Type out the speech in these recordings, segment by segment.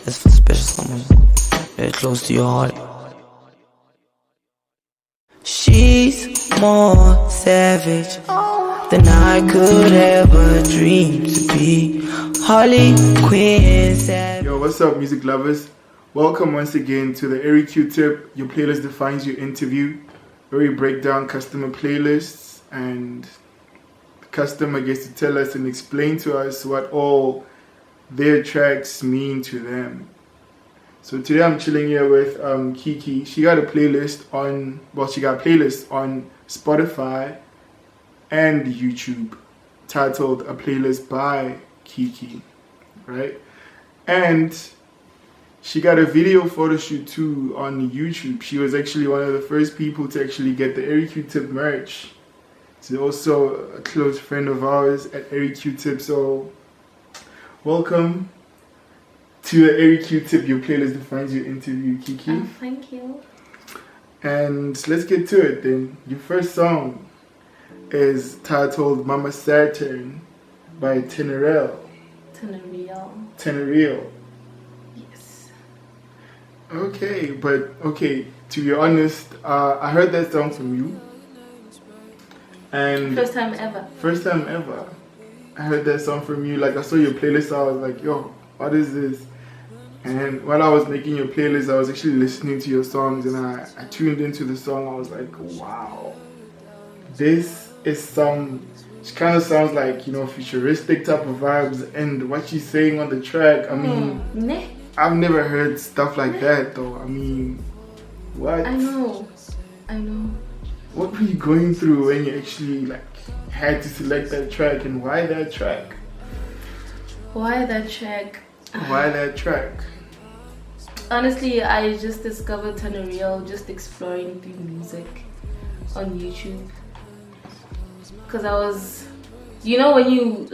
That's for special someone very close to your heart. She's more savage than I could ever dream to be. Harley Quinn savage. Yo, what's up, music lovers? Welcome once again to the Airy Q-Tip, your playlist defines your interview, where we break down customer playlists and the customer gets to tell us and explain to us what all their tracks mean to them. So today I'm chilling here with Kiki. She got playlists on Spotify and YouTube titled A Playlist by Kiki, right? And she got a video photo shoot too on YouTube. She was actually one of the first people to actually get the Airy Q-Tip merch. She's also a close friend of ours at Airy Q-Tip. So welcome to the Airy Q-Tip, your playlist defines your interview, Kiki. Oh, thank you. And let's get to it then. Your first song is titled Mama Saturn by Tenerel. Tenerel. Yes. Okay, to be honest, I heard that song from you. And First time ever. I heard that song from you. Like, I saw your playlist, I was like, yo, what is this? And while I was making your playlist, I was actually listening to your songs, and I tuned into the song. I was like, wow, this is she kind of sounds like, futuristic type of vibes. And what she's saying on the track, I mean, I've never heard stuff like that though. I mean, what? I know. What were you going through when you actually had to select that track, and why that track? Why that track? Honestly, I just discovered Tenerel just exploring through music on YouTube. Because I was, when you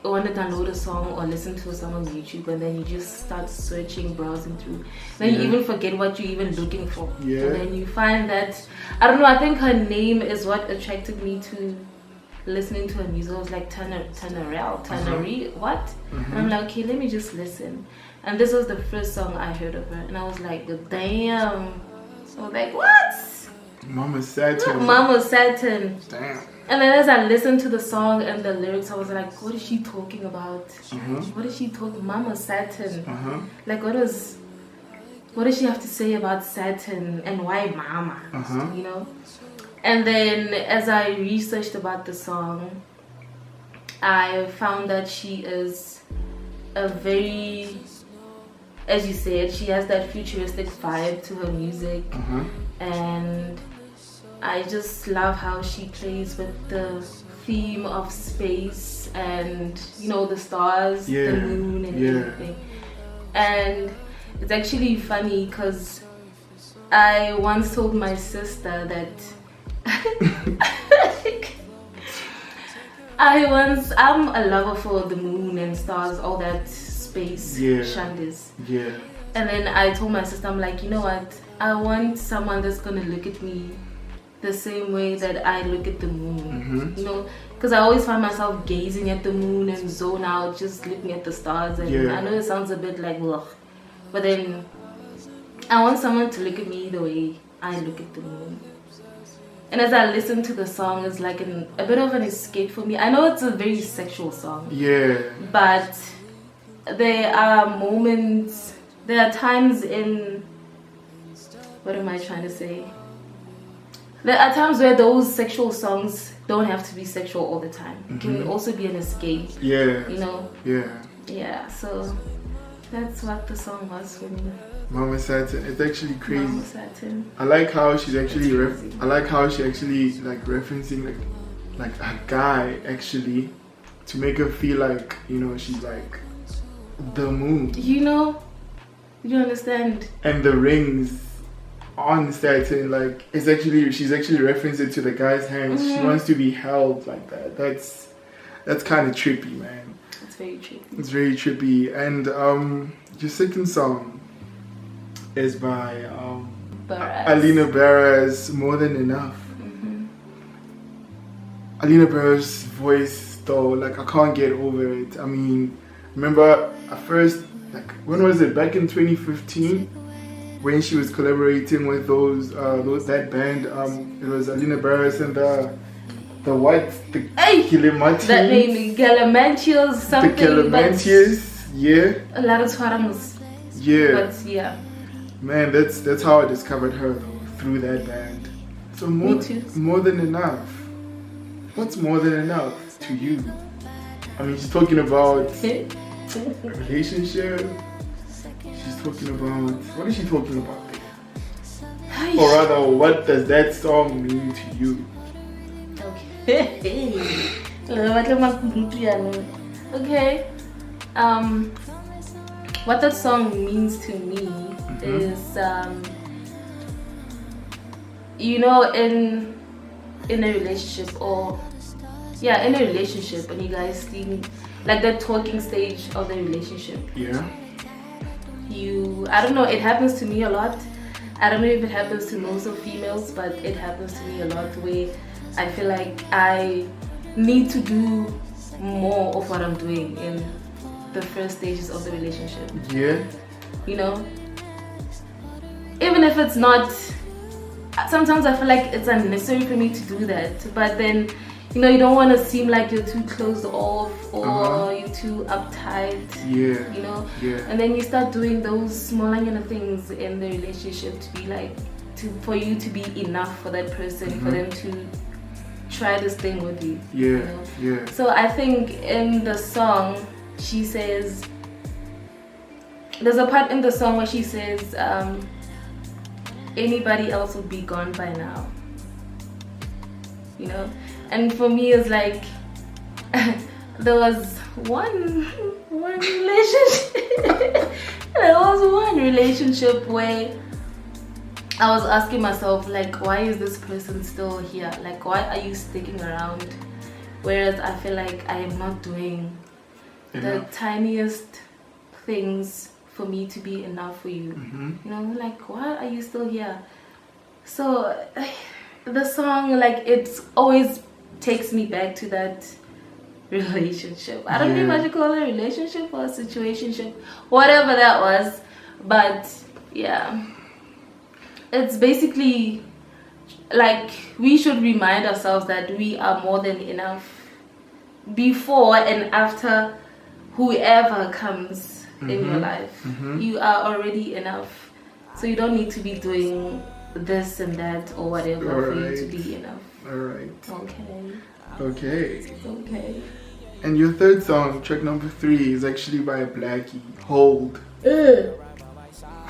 want to download a song or listen to a song on YouTube, and then you just start searching, browsing through, then you even forget what you're even looking for. Yeah. And then you find that, I don't know, I think her name is what attracted me to listening to her music. I was like, Tenerel, what? And I'm like, okay, let me just listen. And this was the first song I heard of her, and I was like, damn. I was like, what? Mama Saturn. Damn. And then as I listened to the song and the lyrics, I was like, what is she talking about? What is she talking? Mama Saturn. Like, what does she have to say about Saturn, and why mama? And then as I researched about the song, I found that she is a very, as you said, she has that futuristic vibe to her music. And I just love how she plays with the theme of space and, the stars, the moon and everything. And it's actually funny because I once told my sister that I'm a lover for the moon and stars, all that space shandies. Yeah. And then I told my sister, I'm like, you know what? I want someone that's gonna look at me the same way that I look at the moon. Because I always find myself gazing at the moon and zone out, just looking at the stars. And I know it sounds a bit like ugh, but then I want someone to look at me the way I look at the moon. And as I listen to the song, it's like a bit of an escape for me. I know it's a very sexual song. Yeah. But there are moments, there are times in, what am I trying to say? There are times where those sexual songs don't have to be sexual all the time. It can also be an escape. Yeah. Yeah, so that's what the song was for me. Mama Saturn. It's actually crazy. Mama Saturn. I like how she's actually referencing like a guy actually to make her feel like she's like the moon. You understand? And the rings on Saturn, she's actually referencing it to the guy's hands. She wants to be held like that. That's kind of trippy, man. It's very trippy. It's very trippy. And your second song is by Alina Baraz, More Than Enough. Alina Baraz's voice though, I can't get over it. I mean, remember at first like, when was it? Back in 2015, when she was collaborating with that band. It was Alina Barris and the Kilimati. That name, Galamantios something. The Galamantios, yeah. A lot of Twaramus. Yeah. But yeah. Man, that's how I discovered her though, through that band. So more than enough. What's more than enough to you? I mean, she's talking about a relationship. She's talking about, what is she talking about there? Or rather, what does that song mean to you? Okay. Okay. What that song means to me is, you know, in a relationship, in a relationship, when you guys see like that talking stage of the relationship. Yeah. I don't know, it happens to me a lot. I don't know if it happens to most of females, but it happens to me a lot where I feel like I need to do more of what I'm doing in the first stages of the relationship. Yeah. You know? Even if it's not, sometimes I feel like it's unnecessary for me to do that, but then, you know, you don't want to seem like you're too closed off or you're too uptight. Yeah. You know? Yeah. And then you start doing those small things in the relationship to be like, for you to be enough for that person, for them to try this thing with you. Yeah. You know? Yeah. So I think in the song, she says, there's a part in the song where she says, anybody else would be gone by now. You know? And for me, it's like, there was one relationship. There was one relationship where I was asking myself, like, why is this person still here? Like, why are you sticking around? Whereas I feel like I am not doing the tiniest things for me to be enough for you. You know, like, why are you still here? So the song, like, it always takes me back to that relationship. I don't know if I should call it a relationship or a situationship, whatever that was, but yeah, it's basically like we should remind ourselves that we are more than enough before and after whoever comes in your life. You are already enough, so you don't need to be doing this and that or whatever for you to be enough. All right. Okay. And your third song, track number 3, is actually by Blackie, Hold.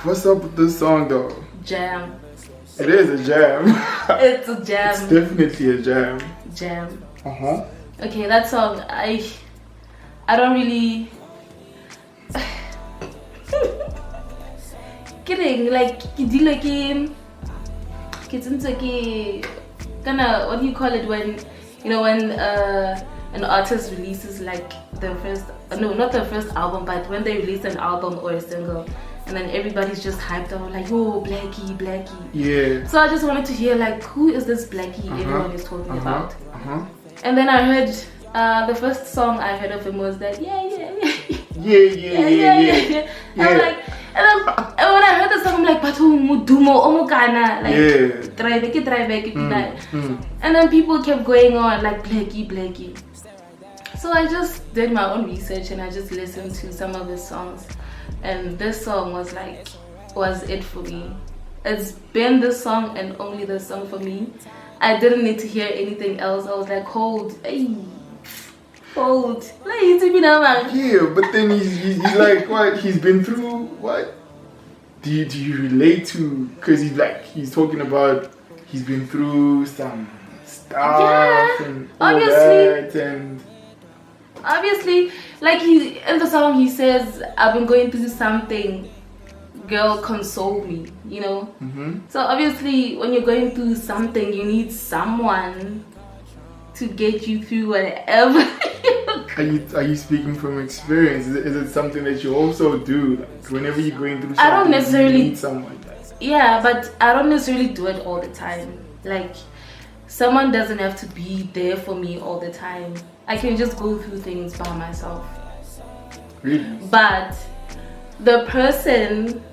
What's up with this song though? Jam. It is a jam. It's a jam. It's definitely a jam. Jam. Okay, that song, I don't really kidding, like kinda, what do you call it when, you know, when an artist releases like the first, no, not the first album, but when they release an album or a single, and then everybody's just hyped up like, oh, Blackie. Yeah. So I just wanted to hear, like, who is this Blackie everyone is talking about? And then I heard the first song I heard of him was that yeah. I'm like, and when I heard the song, I'm like, but mudumo omokana, like drive. And then people kept going on like Blackie. So I just did my own research and I just listened to some of his songs, and this song was it for me. It's been this song and only this song for me. I didn't need to hear anything else. I was like, Hold. Like, yeah, but then he's like, what? He's been through what? Do you relate to? Because he's talking about he's been through some stuff and all that, and obviously, like in the song he says, I've been going through something, girl, console me, you know. So obviously when you're going through something, you need someone to get you through whatever. Are you speaking from experience? Is it something that you also do? Like, whenever you're going through something, I don't necessarily you need someone. Yeah, but I don't necessarily do it all the time. Like, someone doesn't have to be there for me all the time. I can just go through things by myself. Really? But the person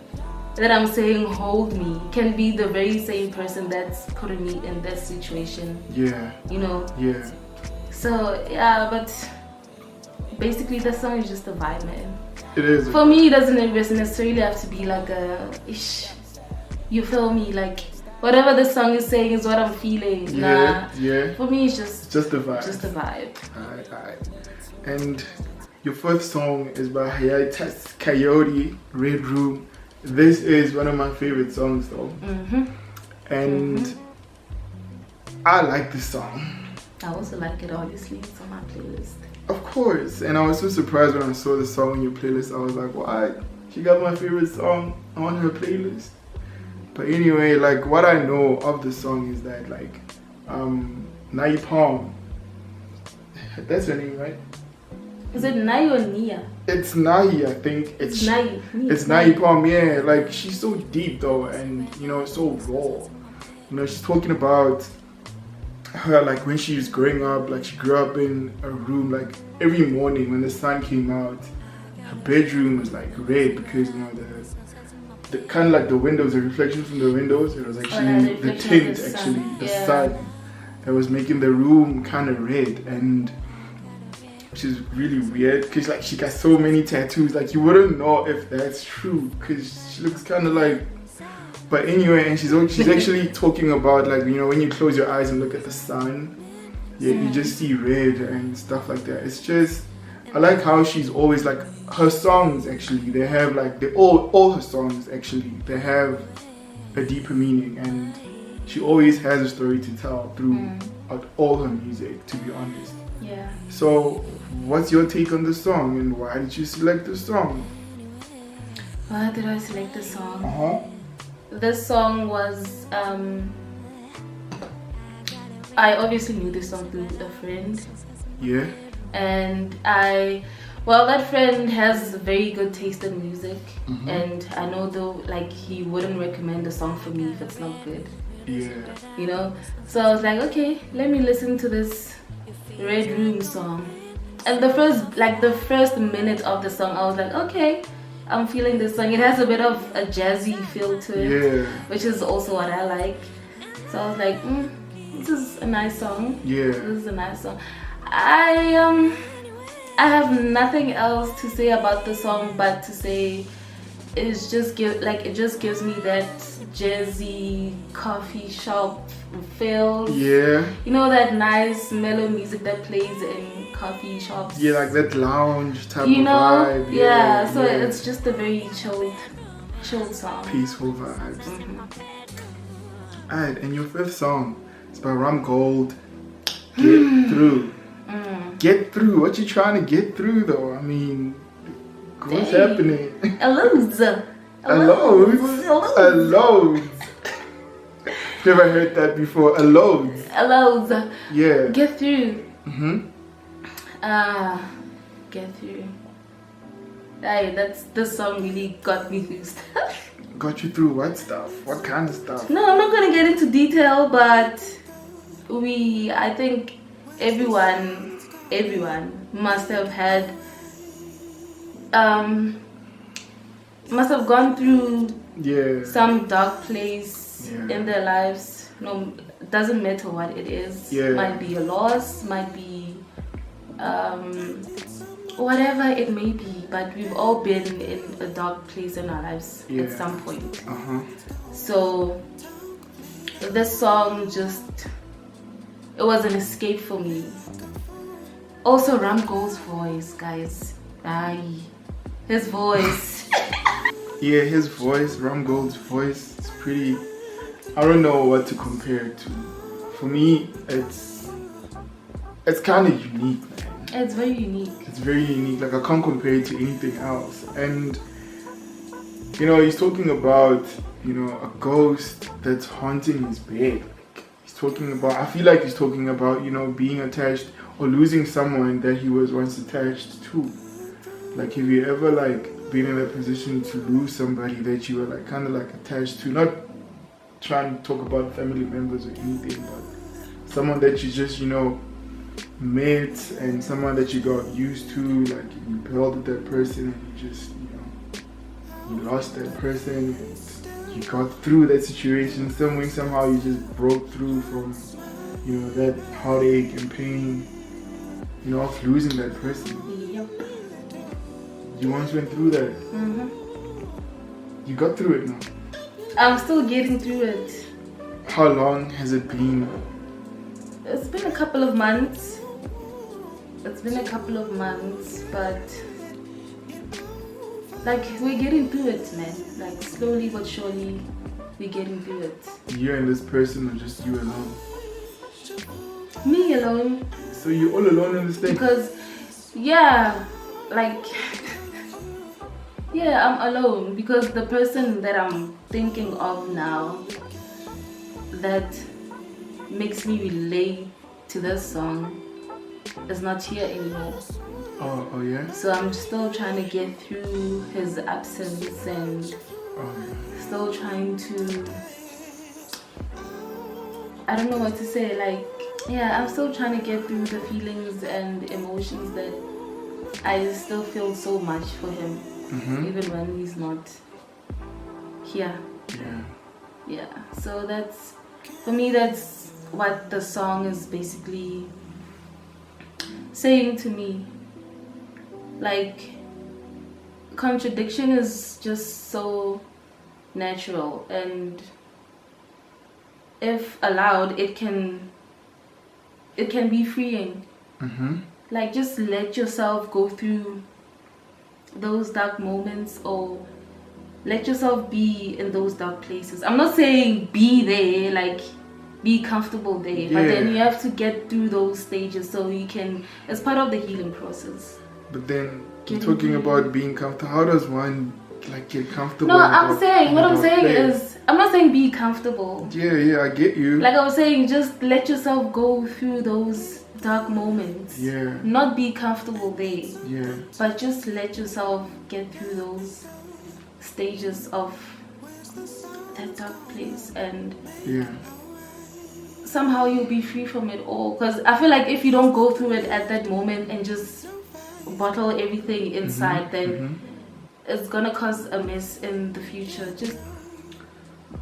that I'm saying hold me can be the very same person that's putting me in that situation. Yeah. You know? Yeah. So, yeah, but basically the song is just a vibe, man. It is. For me, it doesn't necessarily have to be like a ish. You feel me? Like, whatever the song is saying is what I'm feeling. Yeah, nah. yeah. For me, it's just the vibe. Just the vibe. Alright. And your first song is by Hiatus Coyote, Red Room. This is one of my favorite songs though. And I like this song. I also like it, obviously. It's on my playlist. Of course. And I was so surprised when I saw the song on your playlist. I was like, why? She got my favorite song on her playlist. But anyway, like what I know of the song is that like Nai Palm, that's her name, right? Is it Nai or Nia? It's Nahi, I think. It's Nai. It's Nahi Palm, yeah. Like she's so deep though, and you know, so raw. You know, she's talking about her like when she was growing up, like she grew up in a room like every morning when the sun came out, her bedroom was like red because you know the kind of like the windows, the reflection from the windows, it was actually the tint, the sun that was making the room kind of red. And which is really weird because like she got so many tattoos, like you wouldn't know if that's true because she looks kind of like, but anyway. And she's actually talking about like, you know, when you close your eyes and look at the sun, yeah, you just see red and stuff like that. It's just, I like how she's always like, her songs actually, they have like, all her songs actually, they have a deeper meaning, and she always has a story to tell through all her music, to be honest. Yeah. So what's your take on the song, and why did you select the song? Why did I select the song? This song was, I obviously knew this song through a friend. Yeah. And that friend has very good taste in music, and I know though, like, he wouldn't recommend a song for me if it's not good. Yeah. You know? So I was like, okay, let me listen to this Red Room song. And the first minute of the song, I was like, okay, I'm feeling this song. It has a bit of a jazzy feel to it, which is also what I like. So I was like, this is a nice song. Yeah. This is a nice song. I have nothing else to say about the song but to say it just gives me that jazzy coffee shop feel. Yeah. You know, that nice mellow music that plays in coffee shops. Yeah, like that lounge type of vibe. Yeah, so it's just a very chilled song. Peaceful vibes. Alright, and your fifth song is by Rum Gold, Get Through. Get through. What you trying to get through though? I mean, what's happening? A loads. Never heard that before. A loads. Yeah. Get through. Get through. This song really got me through stuff. Got you through what stuff? What kind of stuff? No, I'm not gonna get into detail, but I think everyone must have had must have gone through some dark place in their lives. No, it doesn't matter what it is. Might be a loss, might be whatever it may be, but we've all been in a dark place in our lives at some point. So this song it was an escape for me. Also, Rum Gold's voice, guys. His voice. Yeah, his voice, Rum Gold's voice, is pretty. I don't know what to compare it to. For me, it's kind of unique, man. It's very unique. It's very unique. Like, I can't compare it to anything else. And you know, he's talking about, you know, a ghost that's haunting his bed. He's talking about. I feel like he's talking about, you know, being attached or losing someone that he was once attached to. Like, have you ever like been in a position to lose somebody that you were like kind of like attached to? Not trying to talk about family members or anything, but someone that you just, you know, met, and someone that you got used to, like you built with that person, and you just, you know, you lost that person, and you got through that situation. Somehow you just broke through from, you know, that heartache and pain, you know, of losing that person. Yep. You once went through that. You got through it now. I'm still getting through it. How long has it been? It's been a couple of months. But like we're getting through it, man. Like slowly but surely, we're getting through it. You and this person, or just you alone? Me alone. So you're all alone in this thing? Because, yeah, like, yeah, I'm alone. Because the person that I'm thinking of now, that makes me relate to this song, is not here anymore. Oh yeah? So I'm still trying to get through his absence and still trying to, I don't know what to say, like, yeah, I'm still trying to get through the feelings and emotions that I still feel so much for him, even when he's not here. Yeah, so that's, for me, that's what the song is basically saying to me. Like, contradiction is just so natural, and if allowed, it can be freeing. Like, just let yourself go through those dark moments, or let yourself be in those dark places. I'm not saying be there, like be comfortable there, but then you have to get through those stages so you can, it's part of the healing process. But then, talking about being comfortable, how does one like get comfortable? No, I'm saying, what I'm saying is, I'm not saying be comfortable. Yeah, I get you. Like I was saying, just let yourself go through those dark moments. Yeah. Not be comfortable there. Yeah. But just let yourself get through those stages of that dark place, and somehow you'll be free from it all. Because I feel like if you don't go through it at that moment and just bottle everything inside, then it's gonna cause a mess in the future. Just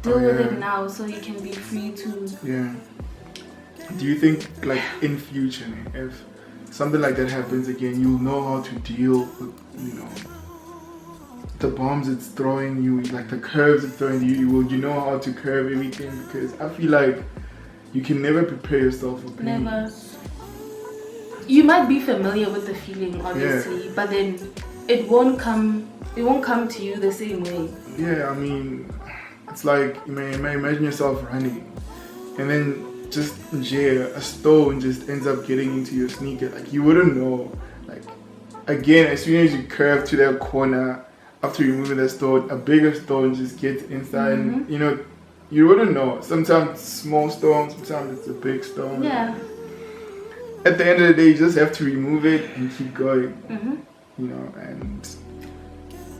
deal with it now so you can be free to. Yeah. Do you think, like, in future, if something like that happens again, you'll know how to deal with, you know, the bombs it's throwing you, like the curves it's throwing you? Will you know how to curve everything? Because I feel like you can never prepare yourself for pain. Never. You might be familiar with the feeling, obviously, but then it won't come to you the same way. Yeah, I mean, it's like, you may imagine yourself running, and then just a stone just ends up getting into your sneaker. Like, you wouldn't know. Like, again, as soon as you curve to that corner, after removing that stone, a bigger stone just gets inside, and, you know, you wouldn't know. Sometimes it's small stones, sometimes it's a big stone. Yeah. At the end of the day, you just have to remove it and keep going. You know, and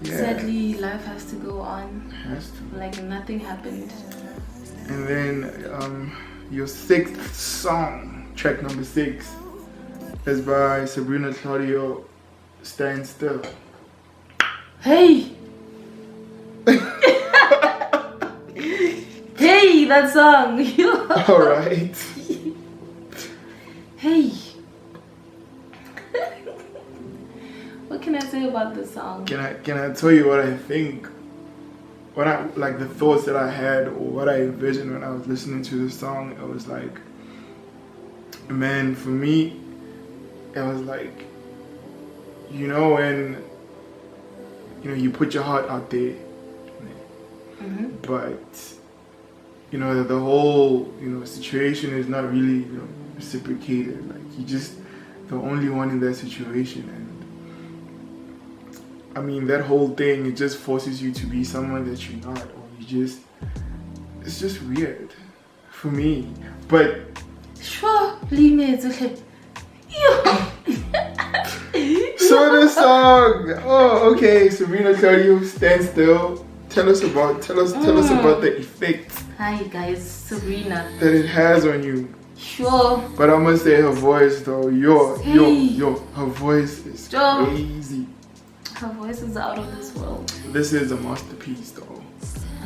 sadly, life has to go on. Has to. Like nothing happened. And then your sixth song, track number 6, is by Sabrina Claudio, Stand Still. Hey! Hey, that song! Alright. Hey! What can I say about this song? Can I tell you what I think? What I, like, the thoughts that I had, or what I envisioned when I was listening to this song? It was like, man, for me, it was like, you know, when, you know, you put your heart out there, but, you know, the whole, you know, situation is not really, you know, reciprocated. Like, you just the only one in that situation, and I mean, that whole thing, it just forces you to be someone that you're not, or you just, it's just weird for me. But sure, leave me, it's okay. So the song, oh, okay, Sabrina Claudio, Stand Still. Tell us about the effect. Hi guys, Sabrina. That it has on you. Sure. But I must say, her voice though, her voice is crazy. Her voice is out of this world. This is a masterpiece, though.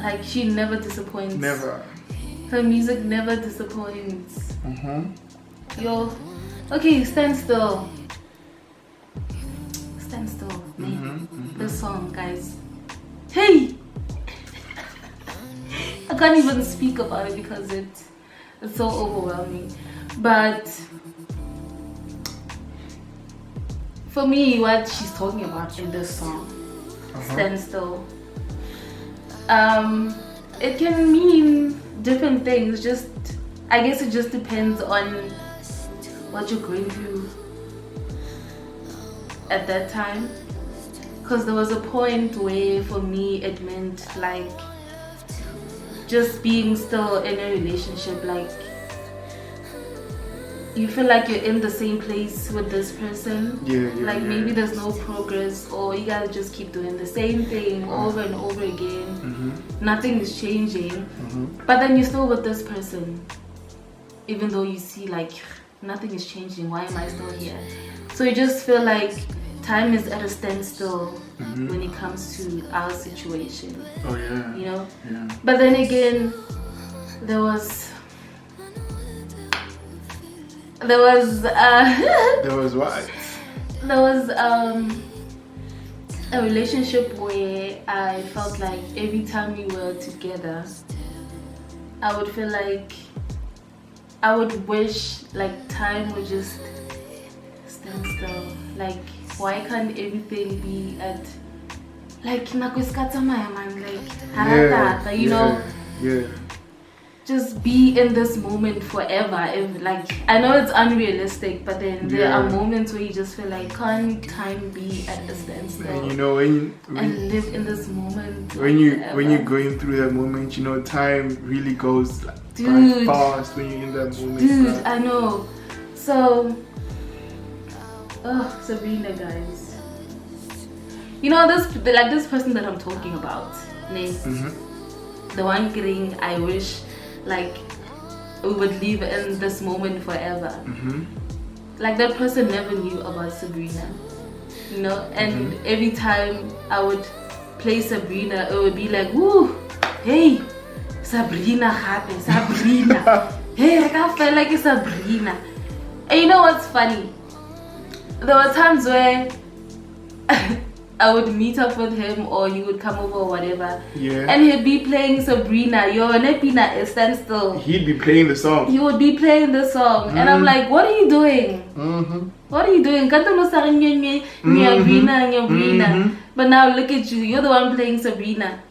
Like, she never disappoints. Never. Her music never disappoints. Mm-hmm. Yo, okay, stand still. Stand still. This song, guys. Hey! I can't even speak about it because it's so overwhelming. But for me, what she's talking about in this song, Stand Still, it can mean different things. Just, I guess it just depends on what you're going through at that time. Because there was a point where for me it meant like just being still in a relationship, like you feel like you're in the same place with this person. Like maybe there's no progress, or you guys just keep doing the same thing over and over again. Nothing is changing, but then you're still with this person, even though you see like nothing is changing. Why am I still here? So you just feel like time is at a standstill when it comes to our situation. Oh yeah. You know? Yeah. But then again, there was There was what? There was a relationship where I felt like every time we were together, I would feel like I would wish like time would just stand still. Like, why can't everything be at like like you know? Yeah. Just be in this moment forever. If, like, I know it's unrealistic, but then there are moments where you just feel like, can't time be at a standstill? And you know, when live in this moment. When you're going through that moment, you know, time really goes like fast when you're in that moment. Dude, I know. So, Sabrina, guys. You know, this person that I'm talking about, the one getting, I wish like we would live in this moment forever. Like, that person never knew about Sabrina, you know, and every time I would play Sabrina, it would be like, woo, hey, Sabrina happened, Sabrina. Hey, like, I felt like it's Sabrina. And you know what's funny? There were times where I would meet up with him, or he would come over or whatever. Yeah. And he'd be playing Sabrina. Yo, Nepina, stand still. He'd be playing the song. He would be playing the song. And I'm like, what are you doing? What are you doing? But now look at you. You're the one playing Sabrina.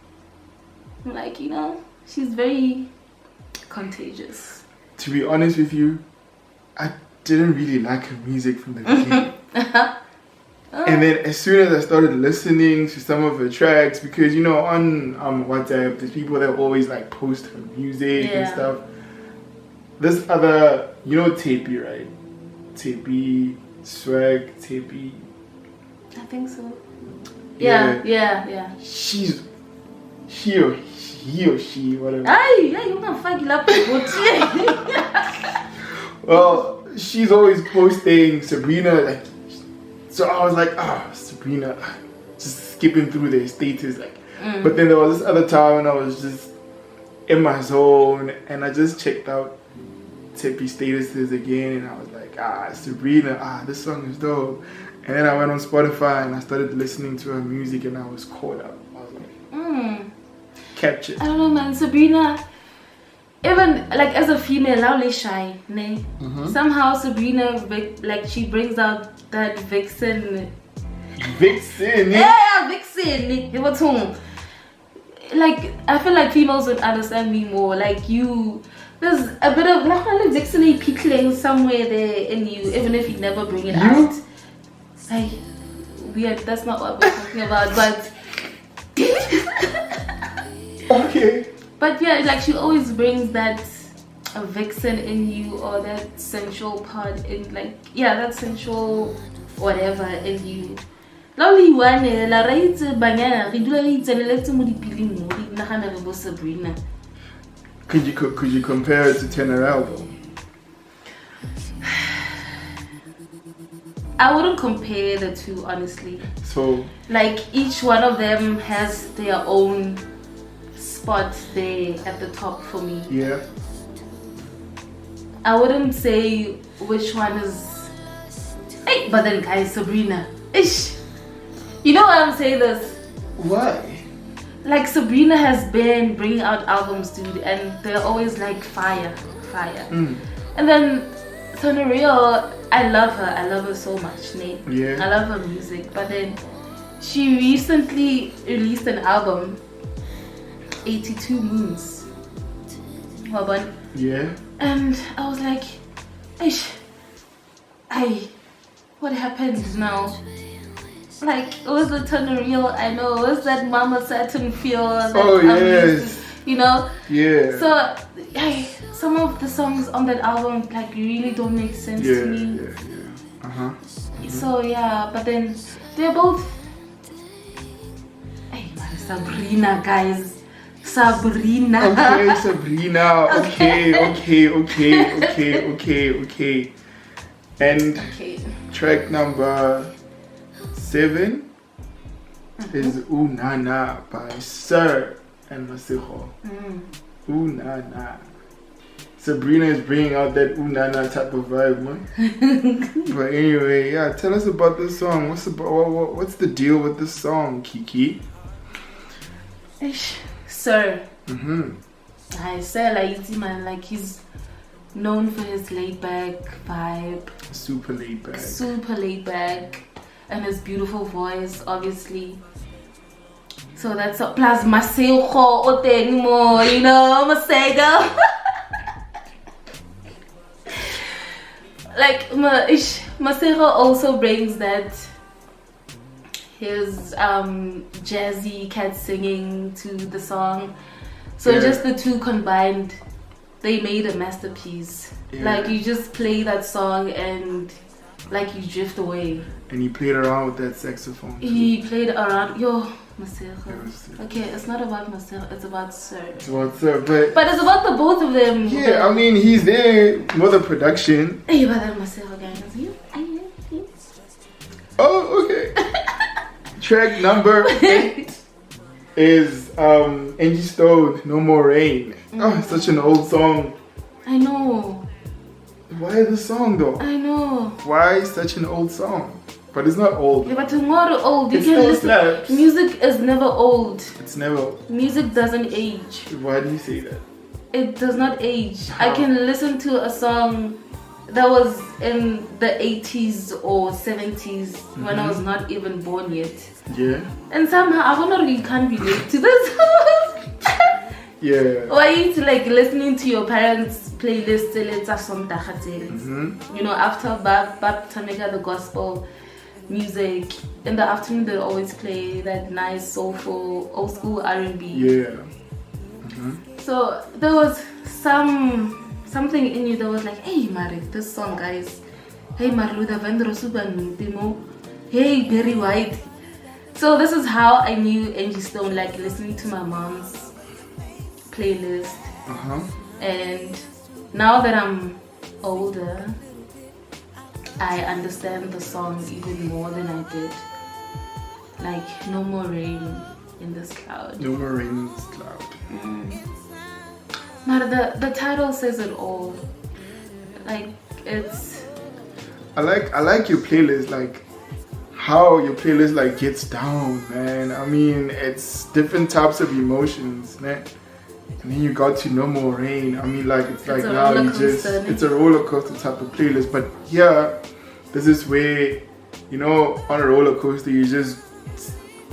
I'm like, you know, she's very contagious. To be honest with you, I didn't really like her music from the beginning. And then as soon as I started listening to some of her tracks, because you know, on WhatsApp, there's people that always like post her music and stuff. This other, you know, Tepi, right? Tepi, Swag, Tepi. I think so. Yeah. She's he or she, whatever. You're gonna fuck it up. Well, she's always posting Sabrina, like. So I was like, Sabrina, just skipping through their status, like. But then there was this other time when I was just in my zone, and I just checked out Tepi statuses again, and I was like, Sabrina, this song is dope. And then I went on Spotify and I started listening to her music, and I was caught up. I was like, captured. I don't know, man. Sabrina, even like as a female, loudly shy, ne? Somehow Sabrina, like, she brings out that vixen. Vixen? Yeah, vixen. Like, I feel like females would understand me more. Like, there's a bit of like vixen pickling somewhere there in you, even if you never bring it out. Like, weird. That's not what we're talking about, but. Okay. But yeah, like, she always brings that a vixen in you, or that sensual part in, like, that sensual whatever in you. Lovely one, la right banyana, Sabrina. Could you compare it to Tenor album? I wouldn't compare the two, honestly. So Like each one of them has their own spot there at the top for me. yeah. I wouldn't say which one is. Hey, but then guys, Sabrina. Ish. You know why I'm saying this? Why? Like Sabrina has been bringing out albums, dude, and they're always like fire. And then Tonorio, I love her so much, Nate. Yeah. I love her music, but then she recently released an album, 82 Moons. Wabon. Yeah. And I was like, Ish, what happened now? Like, it was the Tonorio, I know, it was that Mama Saturn feel that Oh, I'm yes. used to, you know? Yeah. So, some of the songs on that album, like, really don't make sense Yeah. to me. Yeah. Uh-huh. So, yeah, but then they're both. Hey, man, Sabrina, guys. Sabrina. Okay, Sabrina. Okay. And Okay. track number 7 is Unana by Sir and Masiho. Unana. Sabrina is bringing out that Unana type of vibe, man. But anyway, yeah, tell us about this song. What's the deal with this song, Kiki? Ish. Sir. Mm-hmm. I say like man, like he's known for his laid back vibe, Super laid back. and his beautiful voice, obviously. So that's a plus Masego Otenimo, you know, Masego. Like Masego also brings that his jazzy cat singing to the song. So Yeah. just the two combined, they made a masterpiece. Yeah. Like you just play that song and like you drift away. And he played around with that saxophone. Too. He played around Masego. Yes. Okay, it's not about Masego, it's about Sir. So what's up? But But it's about the both of them. yeah, I mean, he's there for the production. Hey, but then Masego guys, Oh, okay. Track number 8 is Angie Stone, No More Rain. Oh, it's such an old song. I know. Why the song though? I know. Why such an old song? But it's not old. Yeah, but tomorrow old. You It can still listen. slaps. Music is never old. It's never. Music doesn't age. Why do you say that? It does not age. How? I can listen to a song that was in the 80s or 70s when I was not even born yet. Yeah. And somehow I don't know, you can't relate to this. Yeah. Why you to like listening to your parents' playlist till it's a song You know, after Bab Tamega, the gospel music, in the afternoon they always play that nice soulful old school R&B. Yeah. So there was something in you that was like, hey Mari, this song guys. Hey Marluda Vendro Suban Timo. Hey Barry White. So this is how I knew Angie Stone, like listening to my mom's playlist. And now that I'm older, I understand the song even more than I did. Like No More Rain in This Cloud. No More Rain in This Cloud. But the title says it all. Like it's. I like your playlist, like how your playlist like gets down, man. I mean, it's different types of emotions, man. And then you got to No More Rain. I mean, like it's like a now roller you just coaster, it's a roller coaster type of playlist. But here, this is where, you know, on a roller coaster you just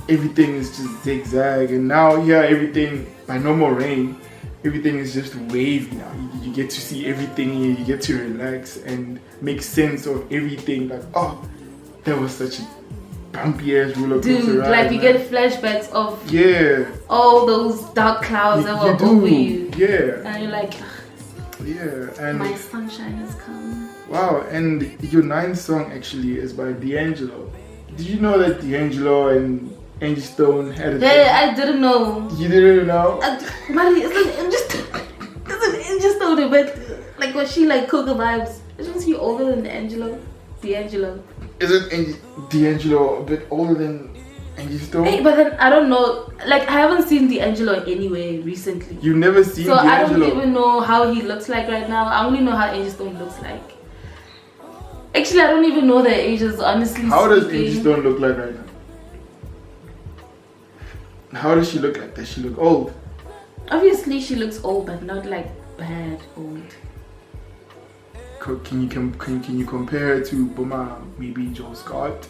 everything is just zigzag, and now here everything by No More Rain, everything is just wavy now. You get to see everything, you get to relax and make sense of everything. Like, oh, that was such a bumpy ass roller coaster Dude, ride, like you man. get flashbacks of Yeah. all those dark clouds that were over you. Yeah. And you're like, Yeah. And my sunshine has come. wow, and your 9th song actually is by D'Angelo. Did you know that D'Angelo and Angie Stone had a Yeah, I didn't know. You didn't know? Mari, isn't just a bit like was she like Coca vibes? Isn't she older than D'Angelo? Isn't D'Angelo a bit older than Angie Stone? Hey, but then I don't know. Like I haven't seen D'Angelo anywhere recently. You've never seen so D'Angelo? I don't even know how he looks like right now. I only know how Angie Stone looks like. Actually, I don't even know their ages, honestly. How does speaking. Angie Stone look like right now? How does she look like? Does she look old? Obviously, she looks old, but not like bad old. Can you compare her to Boma, maybe Jill Scott?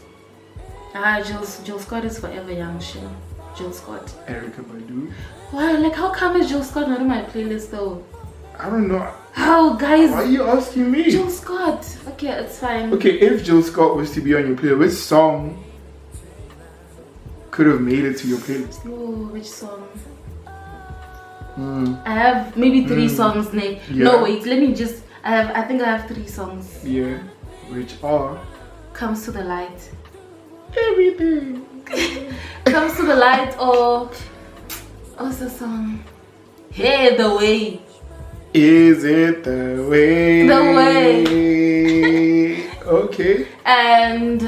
Jill Scott is forever young, sure. Jill Scott. Erykah Badu? Why? Like, how come is Jill Scott not on my playlist though? I don't know. How, guys? Why are you asking me? Jill Scott. Okay, it's fine. Okay, if Jill Scott was to be on your playlist, which song could have made it to your playlist? Oh, which song? I have maybe 3 songs named. Yeah. No, wait. Let me just. I think I have 3 songs. Yeah, which are Comes to the Light. everything. Comes to the Light, or what's the song? Hey, The Way. Is it the way? The Way. Okay. And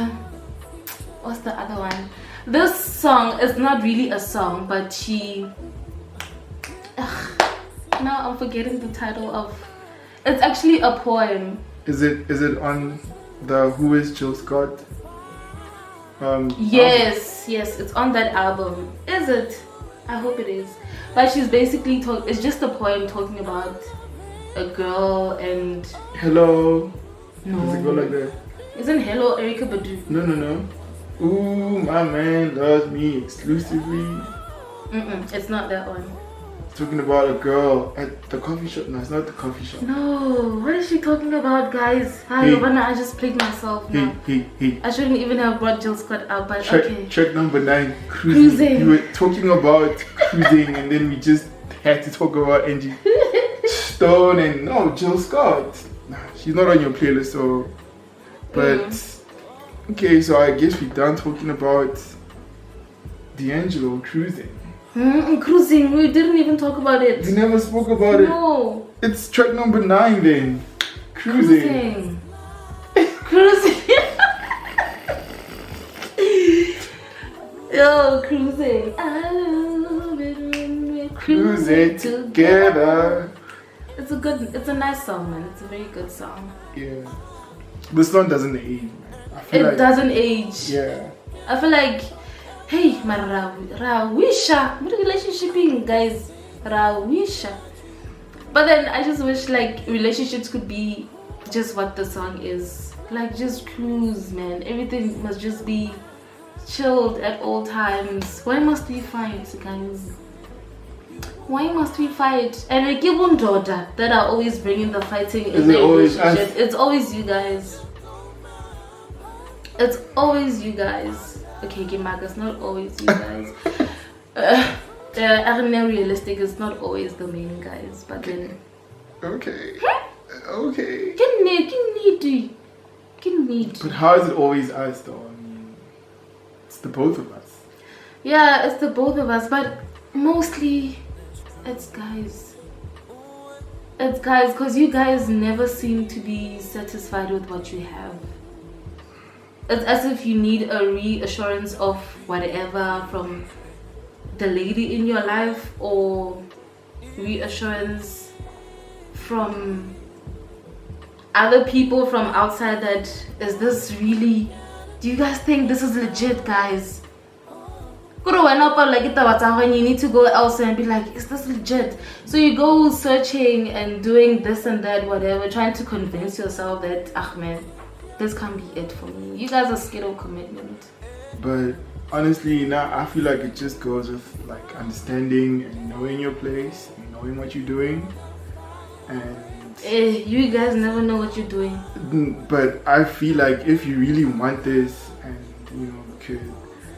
what's the other one? This song is not really a song, but she. Now I'm forgetting the title of. It's actually a poem. Is it on the Who Is Jill Scott? Yes, it's on that album. Is it? I hope it is. But she's basically it's just a poem talking about a girl and. Hello. No. Does it go like that? Isn't Hello Erykah Badu? No. Ooh, my man loves me exclusively. It's not that one. Talking about a girl at the coffee shop. No, it's not the coffee shop. No, what is she talking about, guys? Hey. I just played myself now. Hey. I shouldn't even have brought Jill Scott out, but okay. Check number 9, cruising. We were talking about cruising, and then we just had to talk about Angie Stone and no, Jill Scott. Nah, she's not on your playlist, so. But okay, so I guess we're done talking about D'Angelo cruising. Cruising, we didn't even talk about it. We never spoke about it. No. It's track number 9 then. Cruising. Yo, cruising. I love it when we're Cruising together. It's a nice song, man. It's a very good song. Yeah. This song doesn't age, man. I feel It doesn't age. Yeah. I feel like, hey, Rawisha, what relationship guys? Rawisha. But then I just wish like relationships could be just what the song is. Like just cruise, man. Everything must just be chilled at all times. Why must we fight, guys? Why must we fight? And I give one daughter that are always bringing the fighting in the relationship. It's always you guys. It's always you guys. Okay, Gimaga, it's not always you guys. I know realistic is not always the main guys, but then. Okay. Okay. But how is it always us though? I mean, it's the both of us. Yeah, it's the both of us, but mostly it's guys. It's guys, because you guys never seem to be satisfied with what you have. It's as if you need a reassurance of whatever from the lady in your life, or reassurance from other people from outside that, is this really, do you guys think this is legit, guys? You need to go elsewhere and be like, is this legit? So you go searching and doing this and that, whatever, trying to convince yourself that, man, this can't be it for me. You guys are scared of commitment. But honestly, now I feel like it just goes with like understanding and knowing your place, and knowing what you're doing, and you guys never know what you're doing. But I feel like if you really want this, and you know, because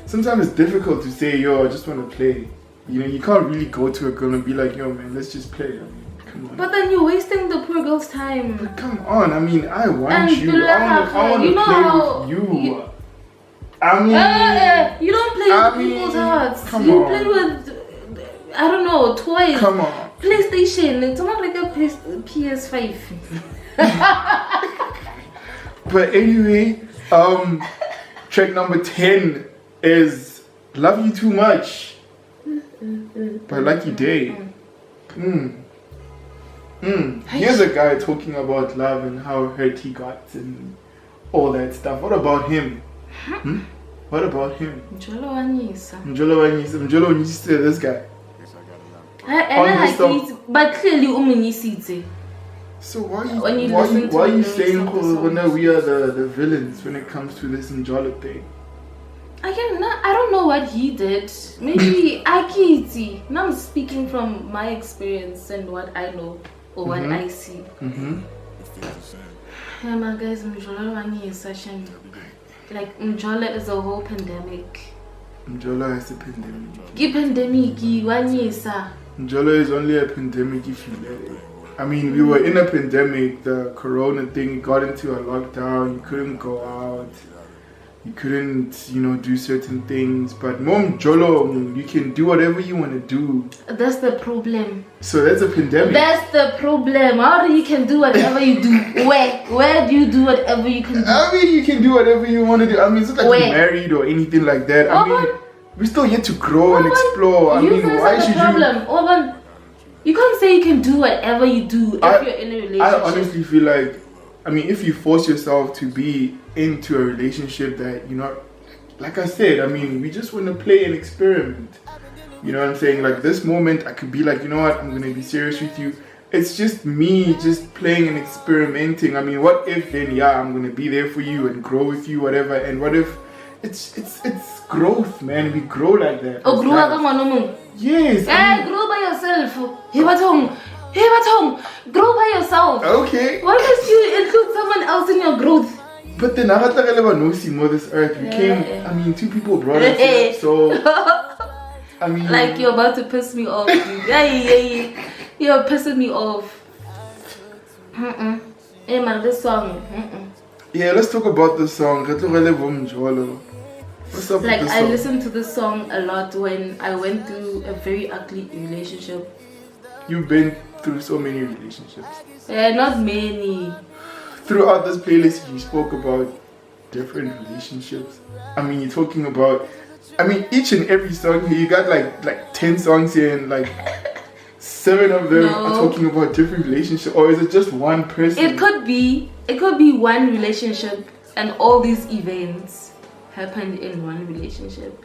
sometimes it's difficult to say, yo, I just want to play. You know, you can't really go to a girl and be like, yo, man, let's just play. I mean, come on. But then you're wasting the poor girl's time. But come on, I mean, I want And you. I want to play with you. I mean, you don't play with people's hearts. You play with, I don't know, toys. Come on. PlayStation. It's not like a PS5. But anyway, Track number 10 is Love You Too Much by Lucky Day. Here's a guy talking about love and how hurt he got and all that stuff. What about him? What about him? Mjolo Wanyisa. Mjolo Wanyisa, this guy. But clearly uMnyisitse. So why are you saying we are the villains when it comes to this Mjolo thing? I don't know what he did. Maybe Akiti. Now I'm speaking from my experience and what I know or what I see. Yeah, my guys, Mjolo Wanyisa. Like Mjolo is a whole pandemic. Mjolo is a pandemic. Mjolo is only a pandemic if you let it. I mean, we were in a pandemic, the corona thing got into a lockdown, you couldn't go out, you couldn't, do certain things. But Mom Jolo, you can do whatever you want to do. That's the problem. So that's a pandemic. That's the problem. How do you can do whatever you do? Where do you do whatever you can do? I mean, you can do whatever you want to do. I mean, it's not like you're married or anything like that. I mean, we're still yet to grow and explore. I mean, why should you? You can't say you can do whatever you do if you're in a relationship. I honestly feel like, if you force yourself to be into a relationship that you're not, like I said, we just want to play and experiment. You know what I'm saying? Like this moment, I could be like, you know what, I'm going to be serious with you. It's just me just playing and experimenting. What if then, I'm going to be there for you and grow with you, whatever. And what if it's growth, man. We grow like that. Oh, grow like yes. Grow by yourself. Grow by yourself. Okay. Why must you include someone else in your growth? But then I had to know this earth. We came, two people brought us here. So, like you're about to piss me off. You're pissing me off. Hey man, this song. Yeah, let's talk about this song. What's up like with this I song? listened to this song a lot when I went through a very ugly relationship. You've been through so many relationships. Not many. Throughout this playlist, you spoke about different relationships. You're talking about, each and every song here, you got like 10 songs here and like 7 of them are talking about different relationships. Or is it just one person? It could be one relationship and all these events happened in one relationship.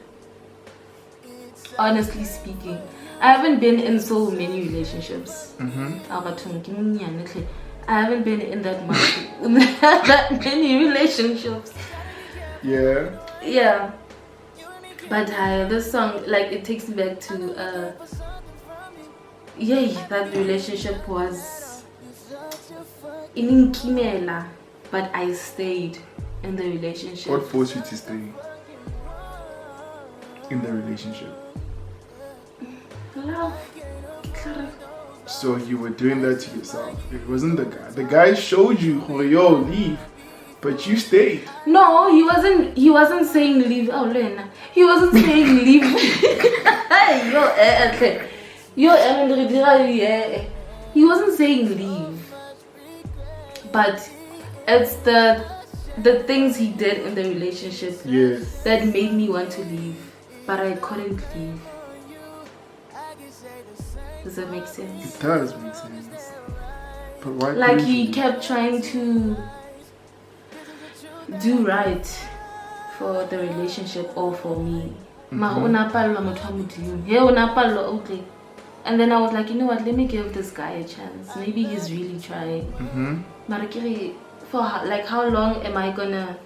Honestly speaking, I haven't been in so many relationships. I haven't been in that many relationships. Yeah. But this song, like, it takes me back to that relationship was in Kimela, but I stayed in the relationship. What forced you to stay in the relationship? Love. So you were doing that to yourself. It wasn't the guy. The guy showed you, yo, leave, but you stayed. No, he wasn't saying leave. Oh, Lena. He wasn't saying leave. He wasn't saying leave. But it's the things he did in the relationship that made me want to leave, but I couldn't leave. Does that make sense? It does make sense. But why? Like he kept trying to do right for the relationship or for me. And then I was like, you know what? Let me give this guy a chance. Maybe he's really trying. For how long am I gonna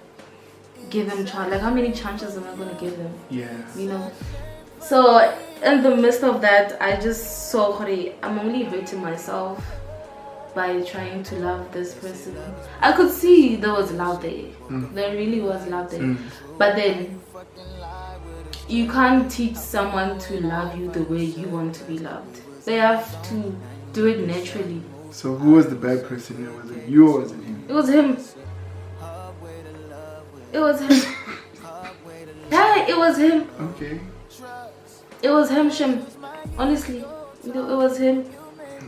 give him chance? Like, how many chances am I gonna give him? Yeah. So in the midst of that, I just saw I'm only hurting myself by trying to love this person. I could see there was love there. There really was love there. But then you can't teach someone to love you the way you want to be loved. They have to do it naturally. So who was the bad person? Was it you or was it him? It was him. It was him. Yeah, it was him. Okay. It was him, Shem. Honestly, it was him.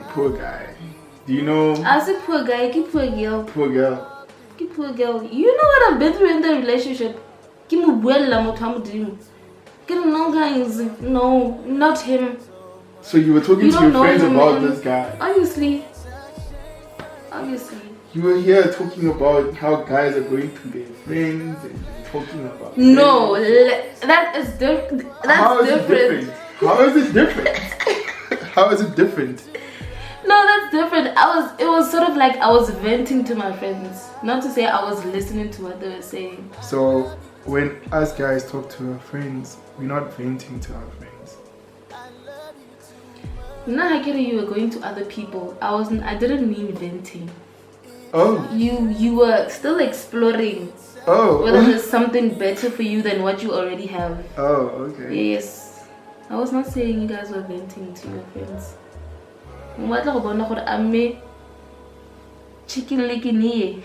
Poor guy. Do you know? I said poor guy, keep poor girl. Poor girl. Keep poor girl. You know what I've been through in the relationship? No, guys. No, not him. So you were talking to your friends about this guy? Obviously. You were here talking about how guys are going to their friends and talking about. No, that is different. How is it different? How is it different? No, that's different. It was sort of like I was venting to my friends. Not to say I was listening to what they were saying. So when us guys talk to our friends, we're not venting to our friends. No, Hakira, you were going to other people. I didn't mean venting. Oh. You were still exploring. Oh. Whether there's something better for you than what you already have. Oh, okay. Yes. I was not saying you guys were venting to your friends. Chicken licking here.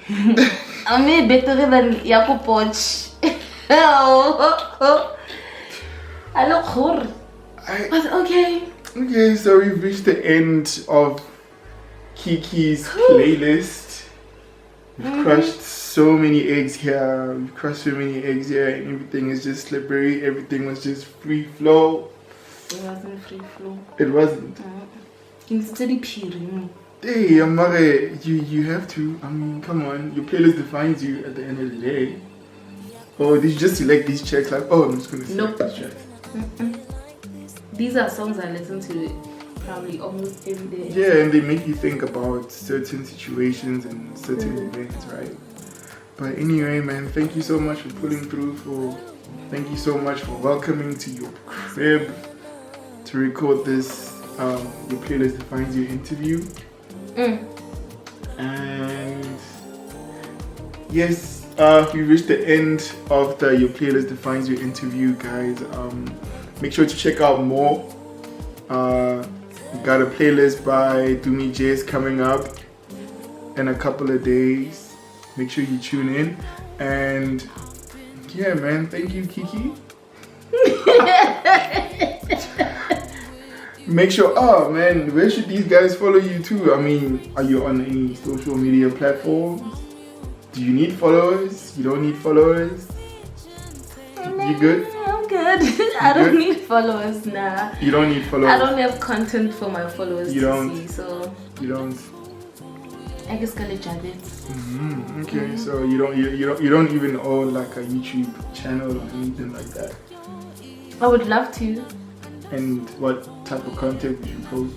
I'm better than Yako Poch. I look horrible. But okay. Okay, so we've reached the end of Kiki's playlist. We've crushed so many eggs here. We've crushed so many eggs here, and everything is just slippery. Everything was just free flow. It wasn't free flow. It wasn't. Hey, Amare, you have to. I mean, come on. Your playlist defines you at the end of the day. Oh, did you just select these tracks? Like, oh, I'm just gonna select these tracks. These are songs I listen to probably almost every day. Yeah, and they make you think about certain situations and certain events, right? But anyway, man, thank you so much for pulling through. Thank you so much for welcoming to your crib to record this. Your playlist defines you interview. And yes, we reached the end of the Your Playlist Defines You interview, guys. Make sure to check out more. We got a playlist by Dumi J's coming up in a couple of days. Make sure you tune in. And yeah, man, thank you, Kiki. Make sure, oh man, where should these guys follow you too? I mean, are you on any social media platforms? Do you need followers? You don't need followers? You good? I'm good. I don't need followers, nah. You don't need followers? I don't have content for my followers to see, so... You don't? I just gotta judge it. Okay, so you don't even own like a YouTube channel or anything like that? I would love to. And what type of content would you post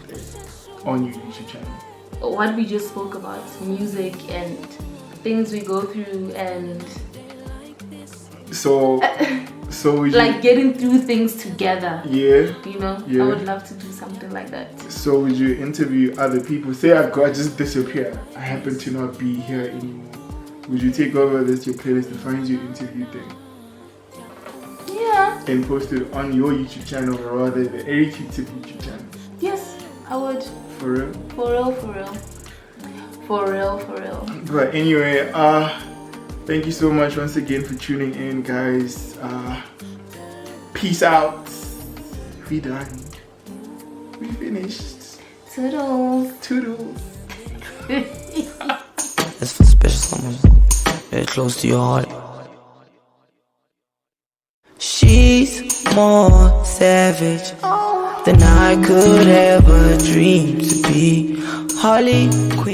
on your YouTube channel? What we just spoke about, music and things we go through, and so would like you, getting through things together. Yeah. You know, yeah. I would love to do something like that. So would you interview other people? Say I just disappear. I happen to not be here anymore. Would you take over this Your Playlist Defines You interview thing? Yeah. And post it on your YouTube channel or rather the Eric Tip YouTube channel? Yes, I would. For real? For real, for real. For real, for real. But anyway, thank you so much once again for tuning in, guys. Peace out. We done. We finished. Toodles. Toodles. That's for special someone very close to your heart. She's more savage than I could ever dream to be. Harley Quinn.